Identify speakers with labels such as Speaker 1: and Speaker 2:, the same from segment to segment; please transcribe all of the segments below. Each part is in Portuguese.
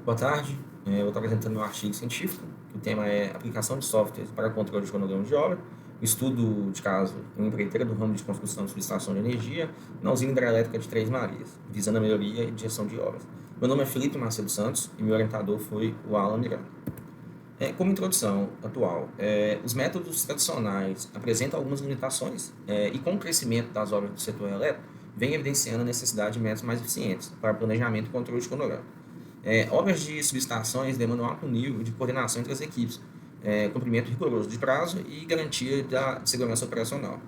Speaker 1: Boa tarde, eu vou estar apresentando meu artigo científico, que o tema é aplicação de softwares para controle de cronograma de obra, estudo de caso em uma empreiteira do ramo de construção de subestação de energia na usina hidrelétrica de Três Marias, visando a melhoria e gestão de obras. Meu nome é Felipe Macedo Santos e meu orientador foi o Alan Miranda. Como introdução atual, os métodos tradicionais apresentam algumas limitações e com o crescimento das obras do setor elétrico, vem evidenciando a necessidade de métodos mais eficientes para planejamento e controle de cronograma. Obras de subestações demandam alto nível de coordenação entre as equipes, cumprimento rigoroso de prazo e garantia da segurança operacional.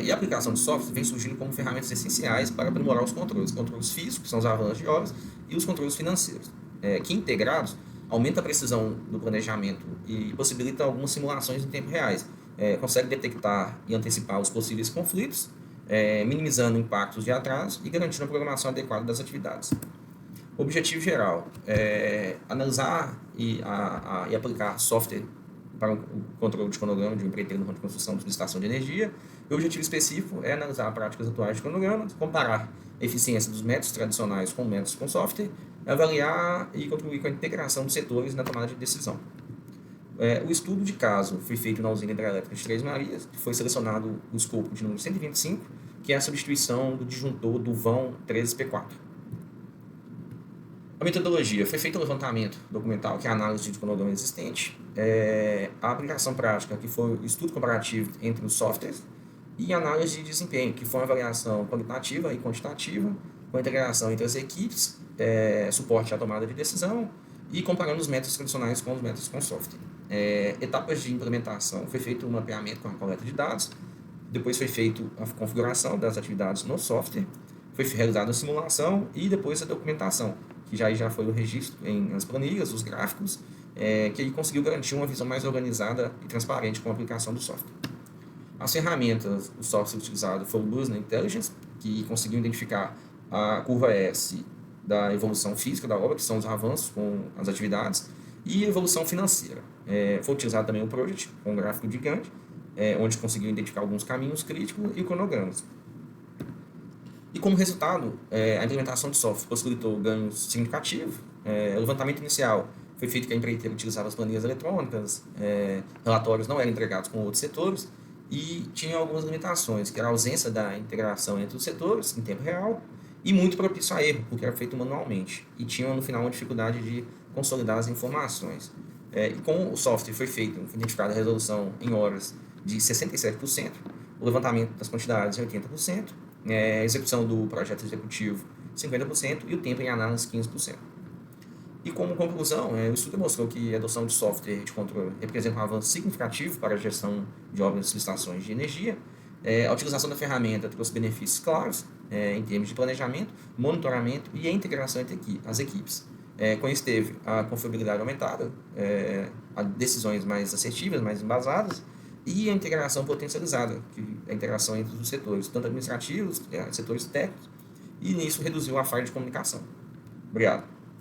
Speaker 1: E a aplicação de software vem surgindo como ferramentas essenciais para aprimorar os controles físicos, que são os avanços de obras, e os controles financeiros, que integrados aumenta a precisão do planejamento e possibilita algumas simulações em tempo reais. Consegue detectar e antecipar os possíveis conflitos, minimizando impactos de atraso e garantindo a programação adequada das atividades. O objetivo geral é analisar e aplicar software para o controle de cronograma de uma empreiteira no ramo de construção de subestação de energia. O objetivo específico é analisar práticas atuais de cronograma, comparar a eficiência dos métodos tradicionais com métodos com software, avaliar e contribuir com a integração dos setores na tomada de decisão. O estudo de caso foi feito na usina hidrelétrica de Três Marias, que foi selecionado o escopo de número 125, que é a substituição do disjuntor do vão 13P4. A metodologia foi feito o levantamento documental, que é a análise de cronograma existente, a aplicação prática, que foi o estudo comparativo entre os softwares, e a análise de desempenho, que foi uma avaliação qualitativa e quantitativa, com a integração entre as equipes, suporte à tomada de decisão e comparando os métodos tradicionais com os métodos com software. Etapas de implementação, foi feito um mapeamento com a coleta de dados, depois foi feito a configuração das atividades no software, foi realizada a simulação e depois a documentação, que já foi o registro nas planilhas, os gráficos, que aí conseguiu garantir uma visão mais organizada e transparente com a aplicação do software. As ferramentas, o software utilizado foi o Business Intelligence, que conseguiu identificar a curva S da evolução física da obra, que são os avanços com as atividades, e a evolução financeira. Foi utilizado também o Project, com um gráfico de Gantt, onde conseguiu identificar alguns caminhos críticos e cronogramas. E como resultado, a implementação de software possibilitou ganhos significativos. O levantamento inicial foi feito que a empreiteira utilizava as planilhas eletrônicas, relatórios não eram entregados com outros setores e tinha algumas limitações, que era a ausência da integração entre os setores em tempo real e muito propício a erro, porque era feito manualmente e tinha no final uma dificuldade de consolidar as informações. E com o software foi identificada a resolução em horas de 67%, o levantamento das quantidades em 80%, a execução do projeto executivo 50% e o tempo em análise 15%. E como conclusão, o estudo demonstrou que a adoção de software de controle representa um avanço significativo para a gestão de obras e subestações de energia. A utilização da ferramenta trouxe benefícios claros em termos de planejamento, monitoramento e a integração entre as equipes. Com isso teve a confiabilidade aumentada, a decisões mais assertivas, mais embasadas, e a integração potencializada, a integração entre os setores, tanto administrativos, setores técnicos, e nisso reduziu a falha de comunicação. Obrigado.